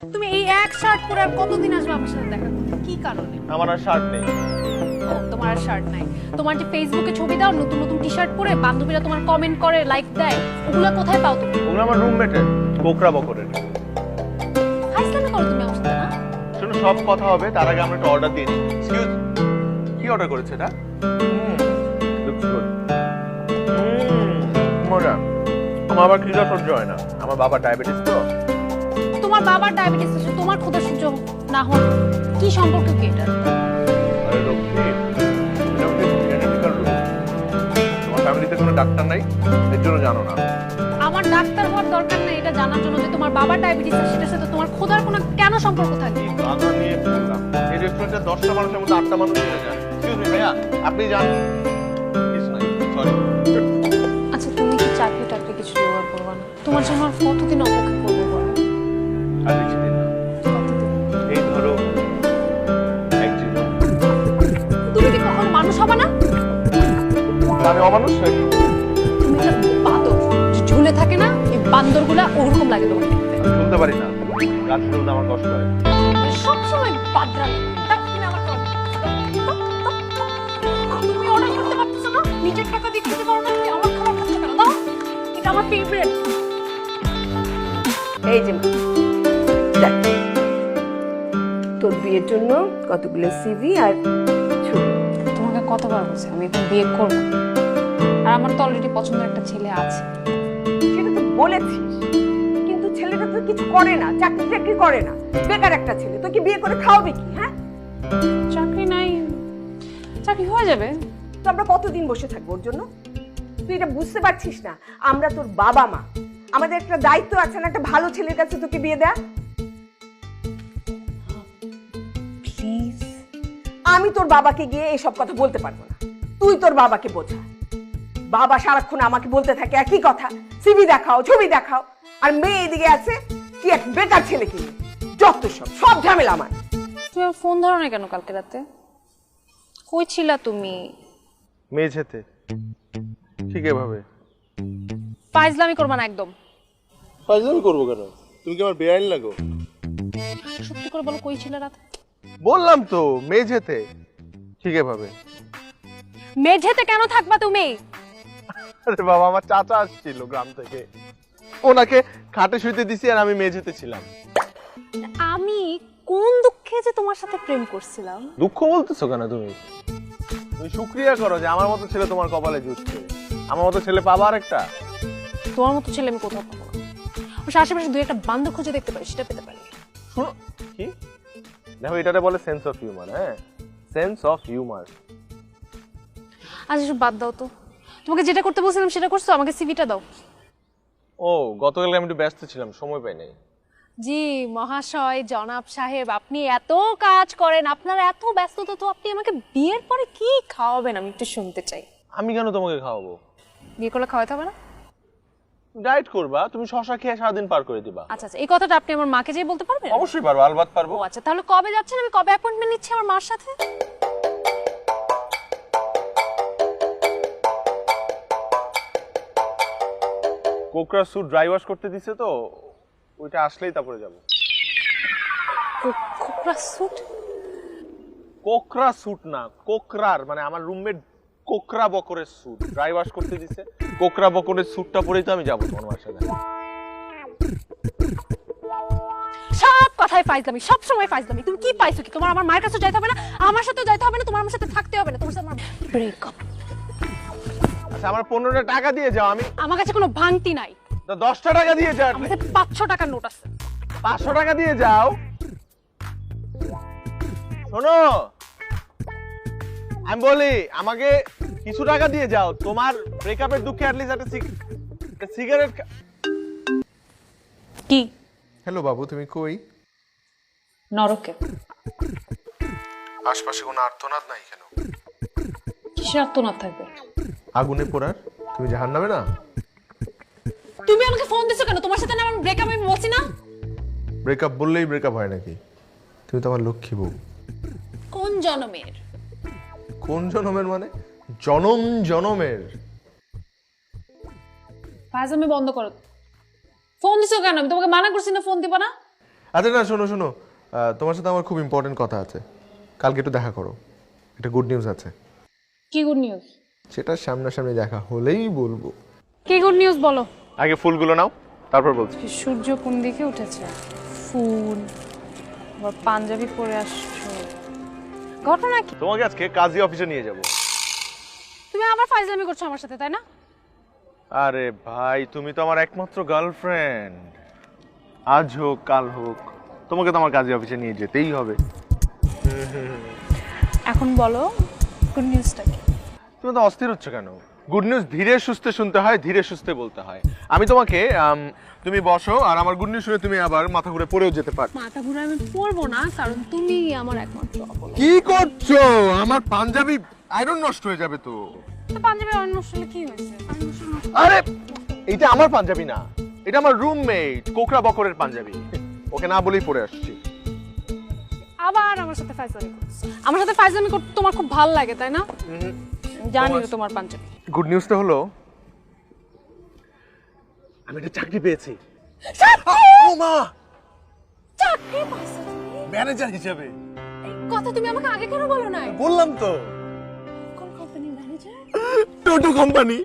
তুমি এই এক শার্ট পরে আর কতদিন আসবে আমার সাথে দেখা করতে? কি কারণে? আমার আর শার্ট নেই। ও, তোমার আর শার্ট নাই। তোমার যে ফেসবুকে ছবি দাও নতুন নতুন টি-শার্ট পরে, বান্ধবীরা তোমার কমেন্ট করে, লাইক দেয়, ওগুলো কোথায় পাও তুমি? ওগুলো আমার রুমমেটের, কোকরা বকরের। হাইসলামি করো তুমি আমার সাথে না? শোনো, সব কথা হবে তার আগে আমরা একটা অর্ডার দিয়ে নিই। এক্সকিউজ, কি অর্ডার করেছে এটা? Looks good. মজা। আমার আবার খিদা সহ্য হয় না, আমার বাবার ডায়াবেটিস তো। তোমার বাবার ডায়াবেটিস আছে, তোমার ক্ষুধা সহ্য না হওয়ার কি সম্পর্ক কি এটা? আরে লক্ষ্মী, এটা হচ্ছে জেনেটিক্যাল রোগ। তোমার ফ্যামিলিতে কোনো ডাক্তার নাই, এর জন্য জানো না। আমার ডাক্তার হওয়ার দরকার নেই এটা জানার জন্য যে তোমার বাবার ডায়াবেটিস আছে, সেটার সাথে তোমার ক্ষুধার কোনো কেন সম্পর্ক থাকবে? বাবা নিয়ে বললাম, এই রেস্টুরেন্টে 10টা মানুষের মধ্যে 8টা মানুষ চলে যায়। এক্সকিউজ মি ভাইয়া, আপনি যান। ইটস নাই, সরি। আচ্ছা, তুমি কি চাকরি টাকরি কিছু জোগাড় করবা না? তোমার জন্য আর কতদিন অপেক্ষা করবো বলো? আর বেশি দিন না। এই ধরো এক জীবন। তুমি কি কখনো মানুষ হবে না? আমি অমানুষ নাকি? তুমি একটা বাদর যে ঝুলে থাকে না, এই বান্দরগুলা ওরকম লাগে তোমার দেখতে। আমি শুনতে পারি না, গাছ তুলতে আমার কষ্ট হয়। সবসময় বাদরামি। তুমি আমার কথা তুমি অর্ডার করতে পারতেছো না? নিজের টাকা দিয়ে খেতে পারো না, তুমি আমার খাবার খাচ্ছ কেন? দাও, এটা আমার ফেভারিট। এই যে দেখ, তোর বিয়ের জন্য কতগুলো সিভি আর ছবি। তোমাকে কতবার বলছি আমি এখন বিয়ে করব, আর আমার তো অলরেডি পছন্দের একটা ছেলে আছে। সেটা তো বলেছিস, কিন্তু ছেলেটা তো কিছু করে না, চাকরি টাকরি করে না, বেকার একটা ছেলে। তোকে বিয়ে করে খাওয়াবে কি? হ্যাঁ, চাকরি নাই, চাকরি হয়ে যাবে। তো আমরা কতদিন বসে থাকবো ওর জন্য? তুই এটা বুঝতে পারছিস না? আমরা তোর বাবা মা, আমাদের একটা দায়িত্ব আছে না, একটা ভালো ছেলের কাছে তোকে বিয়ে দেয়া। প্লিজ। আমি তোর বাবাকে গিয়ে এসব কথা বলতে পারবো না, তুই তোর বাবাকে বোঝা। বাবা সারাক্ষণ আমাকে বলতে থাকে একই কথা, সিভি দেখাও, ছবি দেখাও, আর মেয়ে এদিকে আছে কি এক বেকার ছেলেকে নিয়ে। যত সব ঝামেলা আমার। তুমি আমার ফোন ধরো না কেন কালকে রাতে? কই ছিলা তুমি? মেঝেতে। ঠিক এভাবে ফাইজলামি করবা না একদম। ফাজলামি করবো কেন? তুমি কি আমার বেআইন লাগো? সত্যি করে বলো, কই ছিলা রাতে? বললাম তো, মেঝেতে। ঠিক এভাবে। মেঝেতে কেন থাকবা তুমি? আরে বাবা, আমার চাচা আসছিল গ্রাম থেকে, ওনাকে খাটে শুইতে দিছি আর আমি মেঝেতে ছিলাম। আমি কোন দুঃখে যে তোমার সাথে প্রেম করছিলাম। দুঃখ বলতেছো কেন তুমি? তুমি শুকরিয়া করো যে আমার মতো ছেলে তোমার কপালে জুটছে। আমার মতো ছেলে পাবা আর একটা? তোমার মতো ছেলে আমি কোথাও পাবো না। ওর আশেপাশে দুই একটা বান্ধব খুঁজে দেখতে পারি, সেটা পেতে পারি। শোনো, কি দেখো, এটাতে বলে সেন্স অফ হিউমার। হ্যাঁ, সেন্স অফ হিউমার। আজ এসব বাদ দাও তো, তোমাকে যেটা করতে বলছিলাম সেটা করছো, আমাকে সিভিটা দাও। ও, গতকাল আমি একটু ব্যস্ত ছিলাম, সময় পাই নাই। জি মহাশয়, জনাব সাহেব, আপনি এত কাজ করেন, আপনার এত ব্যস্ততা, তো আপনি আমাকে বিয়ের পরে কি খাওয়াবেন আমি একটু শুনতে চাই। আমি কেন তোমাকে খাওয়াবো? বিয়ে করলে খাওয়াতে হবে না? ডায়েট করবা, তুমি শশা খেয়ে সারাদিন পার করে দিবা। আচ্ছা আচ্ছা, এই কথাটা আপনি আমার মাকে যেয়ে বলতে পারবেন? অবশ্যই পারবো, আলবাত পারবো। ও আচ্ছা, তাহলে কবে যাচ্ছেন? আমি কবে অ্যাপয়েন্টমেন্ট নিচ্ছি আমার মার সাথে? কোকরা স্যুট ড্রাই ওয়াশ করতে দিছে তো, ওইটা আসলেই তারপরে যাব। কোকরা স্যুট? কোকরা স্যুট না, কোকরার মানে আমার রুমমেট কোকরা বকরের স্যুট ড্রাই ওয়াশ করতে দিছে। কোকরা বকরের স্যুটটা পরেই তো আমি যাবো তোমার বাসায়। সব কথাই ফাইজলামি, সব সময় ফাইজলামি। তুমি কি পাইছো কি? তোমার আমার মায়ের কাছে যাইতে হবে না, আমার সাথেও যাইতে হবে না, তোমার আমার সাথে থাকতে হবে না, তোমার সাথে আমার ব্রেকআপ। আচ্ছা, আমার 15টা টাকা দিয়ে যাও। আমি আমার কাছে কোনো ভাঙতি নাই। তো 10টা টাকা দিয়ে যাও। আমার কাছে 500 টাকার নোট আছে। 500 টাকা দিয়ে যাও। শোনো, আমি বলি, আমাকে কিছু টাকা দিয়ে যাও। তোমার ব্রেকআপের দুঃখে অ্যাটলিস্ট একটা সিগারেট। কি? হ্যালো বাবু, তুমি কই? নরকে। আশপাশে কোনো আর্তনাদ নাই কেন? কিসের আত্মনাদ থাকবে? আগুনে পোড়ার। তুমি জাহান্নামে না? তুমি আমাকে ফোন দিছো কেন? তোমার সাথে না আমার ব্রেকআপ, আমি বলছি না? ব্রেকআপ বললেই ব্রেকআপ হয় নাকি? তুমি তো আমার লক্ষ্মী বউ। কোন জনমের? কোন জনমের মানে? জনম জনমের। ফাইজলামি বন্ধ করো। ফোন দিছো কেন? আমি তোমাকে মানা করছি না ফোন দিবা না। আচ্ছা না, শোনো শোনো, তোমার সাথে আমার খুব ইম্পর্টেন্ট কথা আছে, কালকে একটু দেখা করো, একটা গুড নিউজ আছে। কি গুড নিউজ? সেটা সামনাসামনি দেখা হলেই বলবো। কি গুড নিউজ বলো? আগে ফুলগুলো নাও, তারপর বলছি। সূর্য কোন দিকে উঠেছে? ফুল, আবার পাঞ্জাবি পরে আসছো, ঘটনা কি? তোমাকে আজকে কাজী অফিসে নিয়ে যাব। তুমি আবার ফাইজলামি করছো আমার সাথে, তাই না? আরে ভাই, তুমি তো আমার একমাত্র গার্লফ্রেন্ড, আজ হোক কাল হোক তোমাকে তো আমার কাজী অফিসে নিয়ে যেতেই হবে। এখন বলো গুড নিউজটা কি? তুমি তো অস্থির হচ্ছ কেন? গুড নিউজ ধীরে সুস্থে শুনতে হয়, ধীরে সুস্থে বলতে হয়। আমি তোমাকে তুমি বসো, আর আমার গুড নিউজ শুনে তুমি আবার মাথা ঘুরে পড়েও যেতে পারো। মাথা ঘুরে আমি পড়বো না, কারণ তুমি আমার একমাত্র অবলম্বন। কি করছো? আমার পাঞ্জাবি আয়রন নষ্ট হয়ে যাবে তো। তো পাঞ্জাবি অন্য আসলে কি হয়েছে? আরে এটা আমার পাঞ্জাবি না, এটা আমার রুমমেট কোকরা বকরের পাঞ্জাবি, ওকে না বলেই পরে আসছি। আবার আমার সাথে ফাইজলামি করছো। আমার সাথে ফাইজলামি করতে তোমার খুব ভালো লাগে, তাই না? জানি তো তোমার পাঞ্জাবি। গুড নিউজটা হলো আমি একটা চাকরি পেয়েছি। ও মা, চাকরি পাইছো তুমি? ম্যানেজার হিসেবে। এই কথা তুমি আমাকে আগে কেন বলো নাই? বললাম তো, কোন কোম্পানির ম্যানেজার? টোটো কোম্পানি।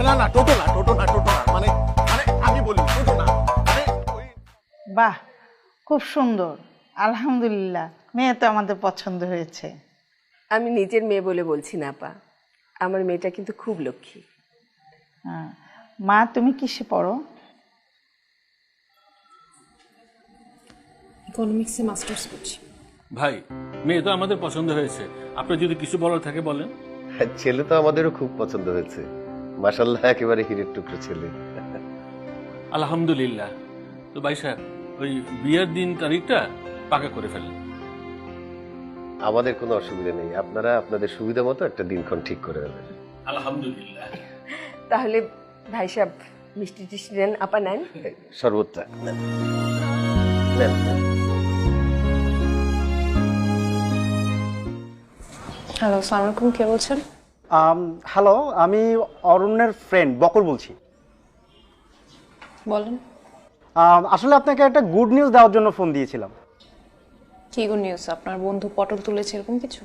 না না, টোটো না, টোটো না, টোটো না, মানে মানে আমি বলি টোটো না, মানে ওই। বাহ, খুব সুন্দর, আলহামদুলিল্লাহ। মেয়ে তো আমাদের পছন্দ হয়েছে। আমি নিজের মেয়ে বলে বলছি না আপা, আমার মেয়েটা কিন্তু খুব লক্ষ্মী। হ্যাঁ। মা, তুমি কিসে পড়ো? ইকোনমিক্সে মাস্টার্স করছি। ভাই, মেয়ে তো আমাদের পছন্দ হয়েছে, আপনার যদি কিছু বলার থাকে বলেন। ছেলে তো আমাদেরও খুব পছন্দ হয়েছে, মাশাআল্লাহ, একেবারে হীরের টুকরো ছেলে। আলহামদুলিল্লাহ। তো ভাই সাহেব, ওই বিয়ের দিন তারিখটা পাকা করে ফেলেন। আমাদের কোনো অসুবিধা নেই, আপনারা আপনাদের সুবিধা মতো একটা দিনক্ষণ ঠিক করে দেবেন। আলহামদুলিল্লাহ। তাহলে ভাই সাহেব মিষ্টি টিষ্টি নেন, আপা নেন। শরবতটা নেন। নেন, নেন। হ্যালো, আসসালামু আলাইকুম, কে বলছেন? হ্যালো, আমি অরণ্যের ফ্রেন্ড বকর বলছি। বলেন। আসলে আপনাকে একটা গুড নিউজ দেওয়ার জন্য ফোন দিয়েছিলাম। কি গুড নিউজ? আপনার বন্ধু পটল তুলেছে এরকম কিছু?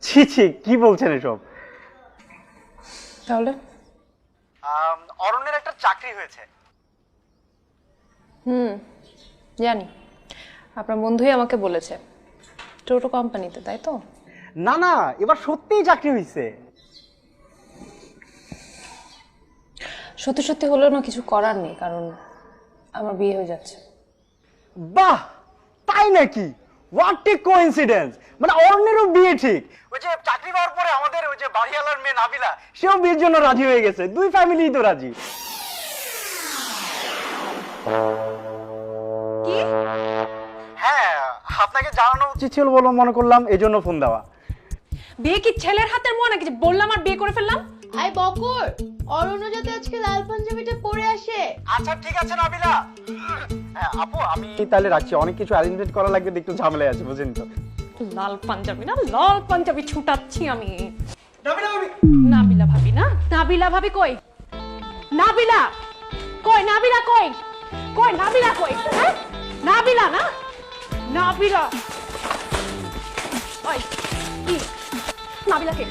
ছি ছি, কি বলছেন এসব? তাহলে অরণ্যের একটা চাকরি হয়েছে। জানি, আপনার বন্ধুই আমাকে বলেছে, টোটো কোম্পানিতে, তাই তো? না না, এবার সত্যিই চাকরি হয়েছে। সত্যি সত্যি হলেও না কিছু করার নেই, কারণ আমার বিয়ে হয়ে যাচ্ছে। বাহ, তাই নাকি? What a coincidence! মানে অরণ্যেরও বিয়ে ঠিক। ওই যে চাকরি পাওয়ার পরে আমাদের ওই যে বাড়িওয়ালার মেয়ে নাবিলা, সেও বিয়ের জন্য রাজি হয়ে গেছে। দুই ফ্যামিলিই তো রাজি। হ্যাঁ, আপনাকে জানানো উচিত ছিল বলে মনে করলাম, এই জন্য ফোন দেওয়া। বিয়ে কি ছেলের হাতের মোয়া নাকি যে বললাম আর বিয়ে করে ফেললাম? আই বকর, অরণ্য যাতে আজকে লাল পাঞ্জাবিটা পরে আসে। আচ্ছা ঠিক আছে নাবিলা। হ্যাঁ আপু, আমি তাহলে রাখছি, অনেক কিছু অ্যারেঞ্জমেন্ট করা লাগবে, একটু ঝামেলায় আছে, বুঝেন তো। লাল পাঞ্জাবি না, লাল পাঞ্জাবি ছুটাচ্ছি আমি। নাবিলা ভাবি, নাবিলা ভাবি না? নাবিলা ভাবি কই? নাবিলা কই? নাবিলা কই? কই নাবিলা কই? হ্যাঁ, নাবিলা না? নাবিলা ওই কি? নাবিলাকে,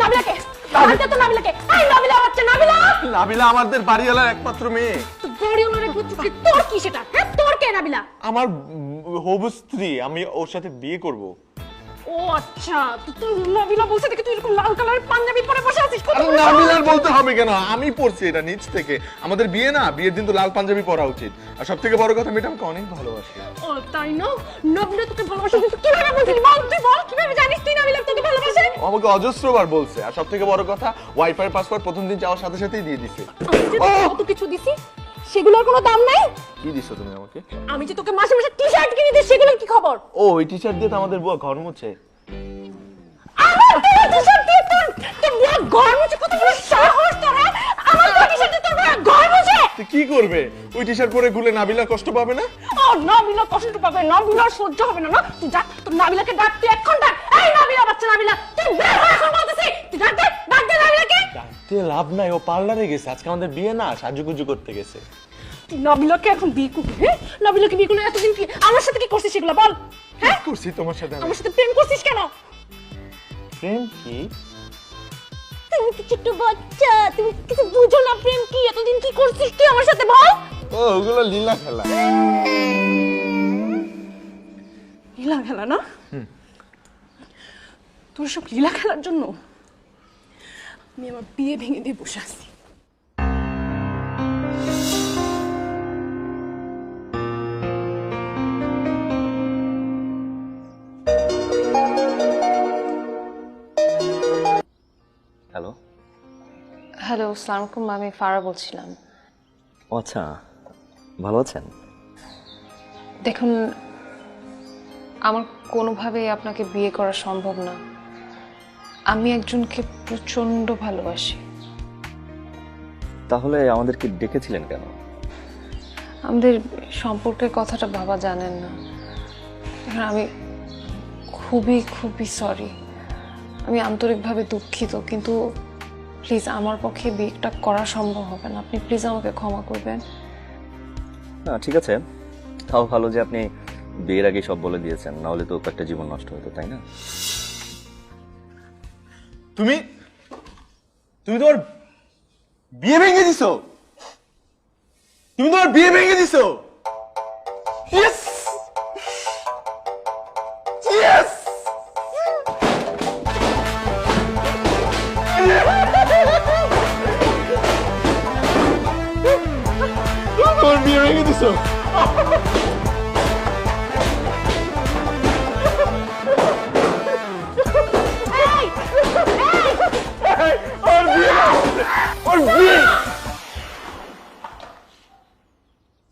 নাবিলাকে আনতে তো, নাবিলাকে। এই নাবিলা হচ্ছে নাবিলা। নাবিলা আমাদের বাড়িওয়ালার একমাত্র মেয়ে। তো বড়ি ওনারে গুচ্ছি, তোর কি সেটা? হ্যাঁ, তোর কে নাবিলা? আমার হবু স্ত্রী, আমি ওর সাথে বিয়ে করব। ও আচ্ছা, তো তুই নাবিলা বলছিস দেখি তুই এরকম লাল কালারের পাঞ্জাবি পরে বসে আছিস। কত বড় নাবিলার বলতে হবে কেন? আমি পড়ছি এটা নিজ থেকে। আমাদের বিয়ে না, বিয়ের দিন তো লাল পাঞ্জাবি পরা উচিত। আর সব থেকে বড় কথা, মেয়েটা আমাকে অনেক ভালোবাসে। ও তাই না? নাবিলা তোকে ভালোবাসে, কিন্তু কিভাবে বলছিস? বল, তুই বল কিভাবে জানিস তুই নাবিলা তোকে ভালোবাসে? ও আমাকে অজস্রবার বলছে। আর সব থেকে বড় কথা, ওয়াইফাই পাসওয়ার্ড প্রথম দিন যাওয়ার সাথে সাথেই দিয়ে দিছে। আমি যে তোকে কত কিছু দিছি, সেগুলোর কোনো দাম নাই? কি দিছো তুমি আমাকে? আমি যে তোকে মাসে মাসে টি-শার্ট কিনে দিই, সেগুলোর কি খবর? ও, ওই টি-শার্ট দিয়ে তো আমাদের বুয়া ঘর মুছে। আমার টি-শার্ট দিয়ে তোর বুয়া ঘর মুছে? কত বড় সাহস তোর! আমার টি-শার্ট দিয়ে তোর বুয়া ঘর মুছে? তো কি করবে? ওই টি-শার্ট পরে ঘুরে নাবিলা কষ্ট পাবে না? ও নাবিলা কষ্ট পাবে, নাবিলা সহ্য হবে না। না, তুই যা, তোর নাবিলাকে ডাক, তুই এখন ডাক। এই নাবিলা, বাচ্চা নাবিলা, তুই বের হ এখন বলতেছি। তুই ডাক দে, ডাক দে নাবিলাকে। ডাকতে লাভ নাই, ও পার্লারে গেছে, আজকে আমাদের বিয়ে না, সাজুগুজু করতে গেছে। নাবিলাকে এখন বিয়ে করবি? হ্যাঁ, নাবিলাকে বিয়ে করলে এতদিন কি আমার সাথে কি করছিস সেগুলো বল। হ্যাঁ, করছি তোমার সাথে আমি। আমার সাথে প্রেম করছিস কেন? প্রেম কি? তুমি কি ছোট বাচ্চা, তুমি কিছু বুঝো না প্রেম কি? এতদিন কি করছিস তুই আমার সাথে বল। ও ওগুলো লীলা খেলা। লীলা খেলা না? তোর সব লীলা খেলার জন্য আমি আমার বিয়ে ভেঙে দিয়ে বসে আছি। হ্যালো। হ্যালো, আসসালামু আলাইকুম, আমি ফারা বলছিলাম। ও আচ্ছা, ভালো আছেন? দেখুন, আমার কোনোভাবেই আপনাকে বিয়ে করা সম্ভব না। আমি একজনকে প্রচণ্ড ভালোবাসি। তাহলে আমাদেরকে ডেকেছিলেন কেন? আমাদের সম্পর্কের কথাটা বাবা জানেন না। এখন আমি খুবই খুবই সরি, আমি আন্তরিকভাবে দুঃখিত, কিন্তু প্লিজ আমার পক্ষে বিয়েটা করা সম্ভব হবে না। আপনি প্লিজ আমাকে ক্ষমা করবেন। না ঠিক আছে, তাও ভালো যে আপনি বিয়ের আগে সব বলে দিয়েছেন, না হলে তো একটা জীবন নষ্ট হতো, তাই না? তুমি তোমার বিয়ে ভেঙে দিছো, তুমি তোমার বিয়ে ভেঙে দিছো। ইয়েস ইয়েস, তোমার বিয়ে ভেঙে দিছো।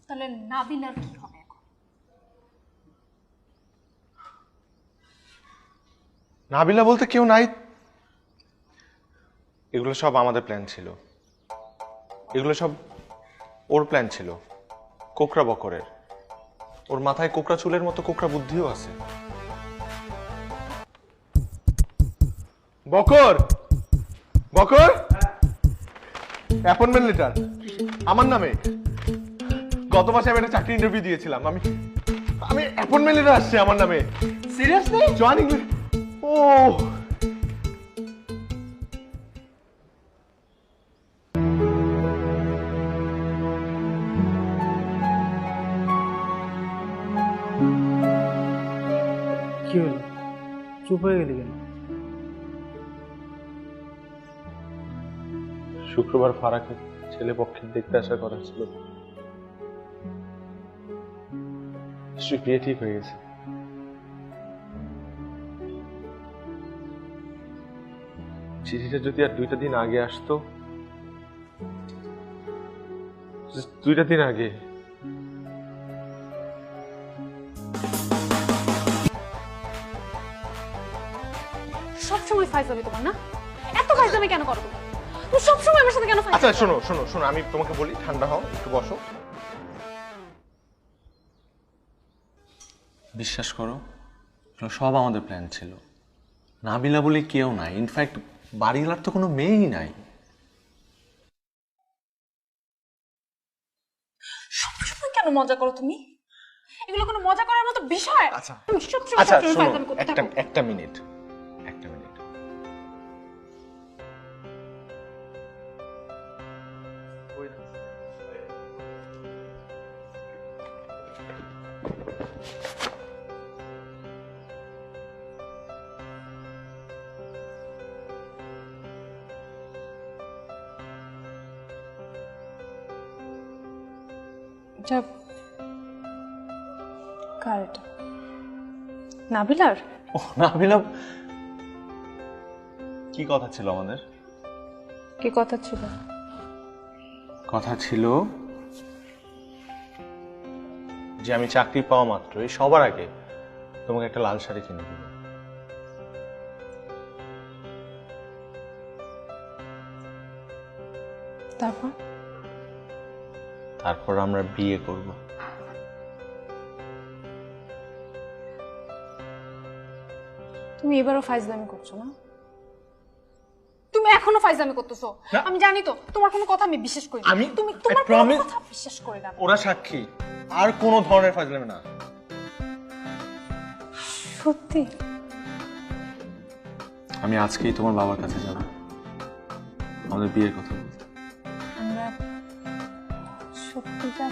তাহলে নাবিলার কি হবে এখন? নাবিলা বলতে কেউ নাই, এগুলো সব আমাদের প্ল্যান ছিল, এগুলো সব ওর প্ল্যান ছিল, কোকড়া বকরের। ওর মাথায় কোকড়া চুলের মতো কোকড়া বুদ্ধিও আছে। বকর বকর, অ্যাপয়েন্টমেন্ট লেটার আমার নামে। গত মাসে আমি একটা চাকরি ইন্টারভিউ দিয়েছিলাম, আমি অ্যাপয়েন্টমেন্ট লেটার আসছে আমার নামে। সিরিয়াসলি? জয়েনিং। ও কি হলো, চুপ হয়ে গেলি কেন? শুক্রবার ফারাকে ছেলে পক্ষের দেখতে আসার কথা ছিল, বিয়ে ঠিক হয়ে গেছে। চিঠিটা যদি আর 2টা দিন আগে আসতো, 2টা দিন আগে। সবসময় ফাইজলামি তোমার না? এত ফাইজলামি কেন করো তুমি? তুমি সবসময় আমার সাথে কেন ফাইজলামি? আচ্ছা শোনো শোনো শোনো, আমি তোমাকে বলি, ঠান্ডা হও, একটু বসো। বিশ্বাস করো, সব আমাদের প্ল্যান ছিল। নাবিলা বলে কেউ নাই, ইনফ্যাক্ট বাড়িওয়ালার তো কোনো মেয়েই নাই। সবসময় কেন মজা করো তুমি? এগুলো কোনো মজা করার মতো বিষয়? আচ্ছা তুমি সবসময় আচ্ছা সবসময় শোনো, ফাইজলামি করতে থাকো। একটা মিনিট। এটা কার? এটা নাবিলার? ও নাবিলা, কি কথা ছিল আমাদের? কি কথা ছিল? কথা ছিল যে আমি চাকরি পাওয়া মাত্রই সবার আগে তোমাকে একটা লাল শাড়ি কিনে দেব। তারপর আমরা বিয়ে করব। তুমি এবারও ফাইজলামি করছো না? তুমি এখন এখনো ফাইজলামি করতেছো। না। আমি জানি তো তোমার কোনো কথা আমি বিশ্বাস করি না। আমি- তুমি I তোমার কোনো promise- কথা বিশ্বাস করি না। ওরা সাক্ষী, আর কোনো ধরনের ফাজলামি না। সত্যি? আমি আজকেই তোমার বাবার কাছে যাব আমাদের বিয়ের কথা বলতে। আমরা সত্যি যাব?